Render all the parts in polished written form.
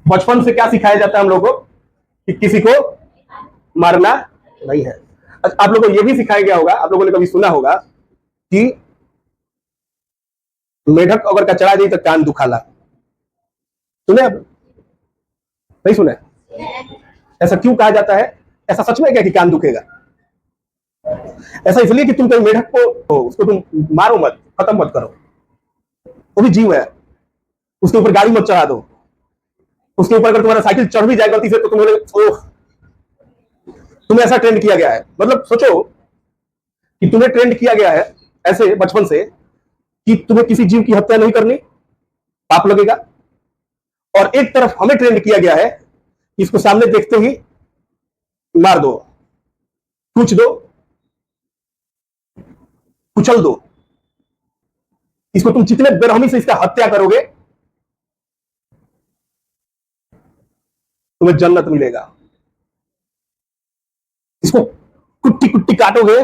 बचपन से क्या सिखाया जाता है हम लोगों को कि किसी को मारना नहीं है। आप लोगों को यह भी सिखाया गया होगा, आप लोगों ने कभी सुना होगा कि मेढक अगर कचरा जाए तो कान दुखाला। सुने आप? नहीं सुने? ऐसा क्यों कहा जाता है? ऐसा सच में क्या कि कान दुखेगा? ऐसा इसलिए कि तुम कहीं मेढक को उसको तुम मारो मत, खत्म मत करो। वो भी जीव है, उसके ऊपर गाड़ी मत चढ़ा दो। उसके ऊपर अगर तुम्हारा साइकिल चढ़ भी जाए गलती से तो तुम्हें ऐसा ट्रेंड किया गया है। मतलब सोचो कि तुम्हें ट्रेंड किया गया है ऐसे बचपन से कि तुम्हें किसी जीव की हत्या नहीं करनी, पाप लगेगा। और एक तरफ हमें ट्रेंड किया गया है कि इसको सामने देखते ही मार दो, पूछ दो, कुचल दो। इसको तुम जितने बेरहमी से इसका हत्या करोगे तुम्हें जन्नत मिलेगा। इसको कुट्टी कुट्टी काटोगे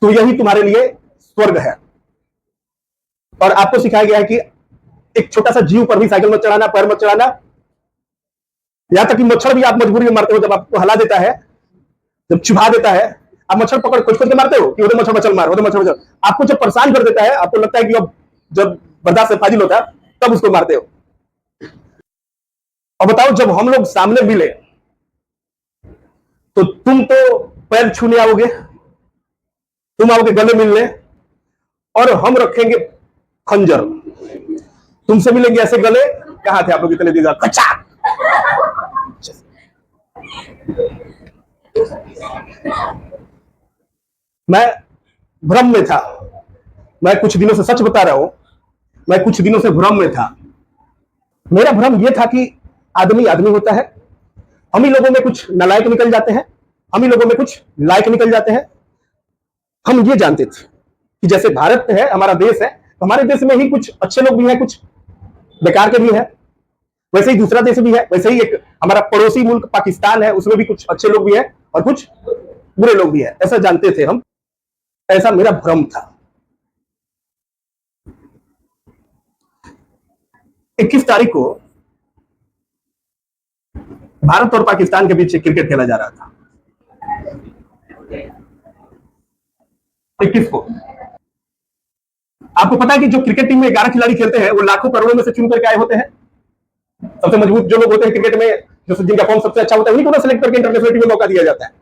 तो यही तुम्हारे लिए स्वर्ग है। और आपको सिखाया गया है कि एक छोटा सा जीव पर भी साइकिल मत चढ़ाना, पैर मत चढ़ाना। यहां तक कि मच्छर भी आप मजबूरी में मारते हो। जब आपको हला देता है, जब चुभा देता है, आप मच्छर पकड़ खोज खोज के मारते हो कि उधर मच्छर मच्छर मार, उधर मच्छर मच्छर। आपको जब परेशान कर देता है, आपको लगता है कि अब जब बर्दाश्त से फाजिल होता है, तब उसको मारते हो। और बताओ, जब हम लोग सामने मिले तो तुम तो पैर छूने आओगे, तुम आओगे गले मिलने, और हम रखेंगे खंजर। तुमसे मिलेंगे ऐसे गले। कहां थे आप लोग इतने दिन? कच्चा। मैं भ्रम में था। मैं कुछ दिनों से, सच बता रहा हूं, मैं कुछ दिनों से भ्रम में था। मेरा भ्रम यह था कि आदमी आदमी होता है। हम ही लोगों में कुछ नालायक निकल जाते हैं, हम ही लोगों में कुछ लायक निकल जाते हैं। हम ये जानते थे कि जैसे भारत है, हमारा देश है, तो हमारे देश में ही कुछ अच्छे लोग भी हैं, कुछ बेकार के भी हैं। वैसे ही दूसरा देश भी है, वैसे ही एक हमारा पड़ोसी मुल्क पाकिस्तान है, उसमें भी कुछ अच्छे लोग भी हैं और कुछ बुरे लोग भी हैं। ऐसा जानते थे हम, ऐसा मेरा भ्रम था। 21 तारीख को भारत और पाकिस्तान के बीच क्रिकेट खेला जा रहा था। 21 को आपको पता है कि जो क्रिकेट टीम में 11 खिलाड़ी खेलते हैं वो लाखों करोड़ों में से चुन करके आए होते हैं। सबसे मजबूत जो लोग होते हैं क्रिकेट में, जो जिनका फॉर्म सबसे अच्छा होता है, उन्हीं को सेलेक्ट करके इंटरनेशनल टीम में मौका दिया जाता है।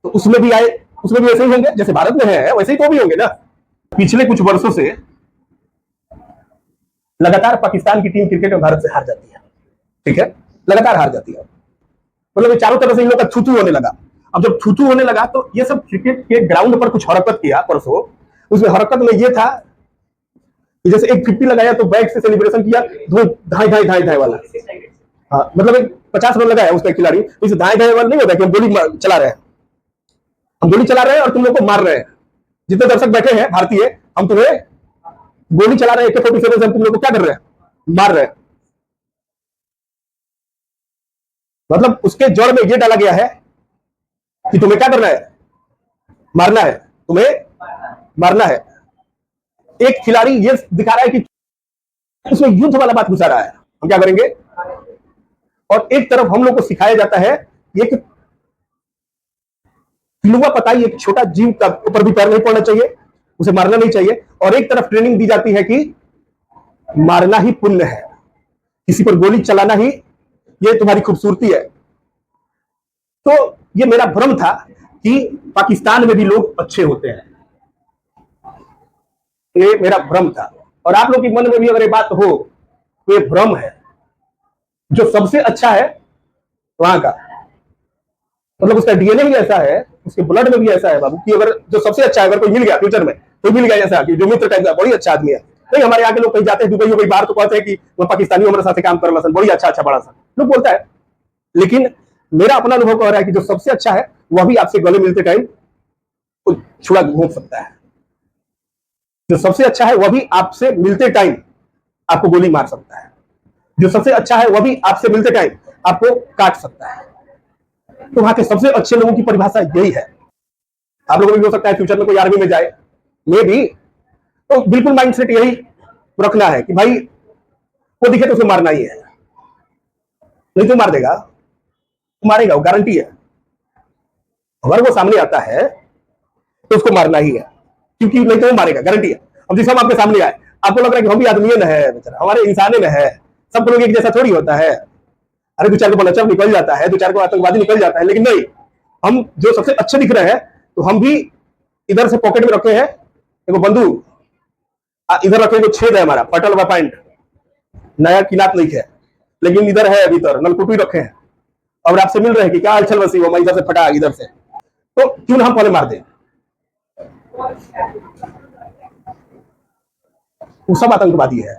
तो उसमें भी आए, उसमें भी वैसे ही होंगे जैसे भारत में है, वैसे ही तो भी होंगे ना। पिछले कुछ वर्षों से लगातार पाकिस्तान की टीम क्रिकेट में भारत से हार जाती है। ठीक है, लगातार हार जाती है। मतलब चारों तरफ से इन लोग का थूथू होने लगा। अब जब थूथू होने लगा तो ये सब क्रिकेट के ग्राउंड पर कुछ हरकत किया परसों। उसमें हरकत में ये था कि जैसे एक 50 लगाया तो बैट से सेलिब्रेशन किया, धाई धाई धाई धाई वाला। हाँ, मतलब एक 50 रन लगाया उसका खिलाड़ी, तो इसे धाई धाई वाला नहीं होता कि हम गोली चला रहे हैं, हम गोली चला रहे हैं और तुम लोग को मार रहे हैं। जितने दर्शक बैठे हैं भारतीय, हम तुम्हें गोली चला रहे हैं, AK-47 से हम तुम लोग को क्या कर रहे हैं? मार रहे हैं। मतलब उसके जड़ में ये डाला गया है कि तुम्हें क्या करना है? मारना है, तुम्हें मारना है। एक खिलाड़ी ये दिखा रहा है कि उसमें युद्ध वाला बात घुसा रहा है, हम क्या करेंगे? और एक तरफ हम लोग को सिखाया जाता है एक पिलुआ पताई, एक छोटा जीव का ऊपर भी पैर नहीं पड़ना चाहिए, उसे मारना नहीं चाहिए। और एक तरफ ट्रेनिंग दी जाती है कि मारना ही पुण्य है, किसी पर गोली चलाना ही ये तुम्हारी खूबसूरती है। तो ये मेरा भ्रम था कि पाकिस्तान में भी लोग अच्छे होते हैं। ये मेरा भ्रम था। और आप लोग के मन में भी अगर ये बात हो तो ये भ्रम है। जो सबसे अच्छा है वहां का, मतलब उसका डीएनए ही ऐसा है, उसके ब्लड में भी ऐसा है बाबू, कि अगर जो सबसे अच्छा है, अगर कोई मिल गया फ्यूचर में, कोई मिल गया जैसा कि जो मित्र टाइप का बड़ी अच्छा आदमी है। नहीं, हमारे यहाँ के लोग कहीं जाते हैं दुबई बाहर तो कहते हैं कि वह पाकिस्तानी हमारे साथ काम कर सन, बड़ी अच्छा अच्छा बड़ा सा लोग बोलता है। लेकिन मेरा अपना अनुभव कह रहा है कि जो सबसे अच्छा है वह भी आपसे गले मिलते टाइम छुड़ा घोंप सकता है। जो सबसे अच्छा है वह भी आपसे मिलते टाइम आपको गोली मार सकता है। जो सबसे अच्छा है वह भी आपसे मिलते टाइम आपको काट सकता है। तो वहां के सबसे अच्छे लोगों की परिभाषा यही है। आप लोगों को भी हो सकता है फ्यूचर में कोई आर्मी में जाए, मे भी, तो बिल्कुल माइंडसेट यही रखना है कि भाई वो दिखे तो उसे मारना ही है, नहीं तो मार देगा, तो मारेगा, वो गारंटी है। अगर वो सामने आता है तो उसको मारना ही है, क्योंकि नहीं तो वो मारेगा, गारंटी है। अब जिस हम आपके सामने आए, आपको लग रहा है कि हम भी आदमी न है, बेचारा हमारे इंसाने न है, सब लोग एक जैसा थोड़ी होता है। अरे दो चार को बलचर निकल जाता है, दो चार को आतंकवादी निकल जाता है, लेकिन नहीं, हम जो सबसे अच्छे दिख रहे हैं, तो हम भी इधर से पॉकेट में रखे हैं देखो बंदूक, इधर रखे जो छेद है हमारा पटल व पैंट, नया किनात नहीं है, लेकिन इधर है भीतर नलकुटी रखे हैं, और आपसे मिल रहे हैं कि क्या हलचल वसी हो, मैं इधर से फटा इधर से, तो क्यों ना हम पहले मार दें। वो सब आतंकवादी है,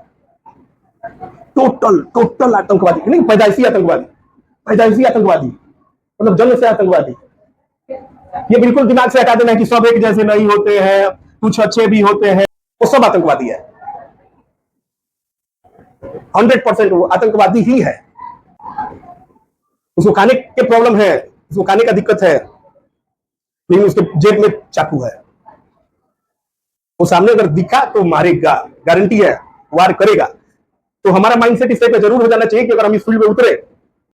टोटल टोटल आतंकवादी नहीं, पैदाइशी आतंकवादी, पैदाइशी आतंकवादी मतलब जन्म से आतंकवादी। ये बिल्कुल दिमाग से हटा देना है कि सब एक जैसे नहीं होते हैं, कुछ अच्छे भी होते हैं, वो सब आतंकवादी है, 100% वो आतंकवादी ही है। उसको खाने के प्रॉब्लम है, उसको खाने का दिक्कत है, लेकिन उसके जेब में चाकू है, वो सामने अगर दिखा तो मारेगा, गारंटी है, वार करेगा। तो हमारा माइंडसेट इस टाइप का जरूर हो जाना चाहिए कि अगर हम इस फील्ड में उतरे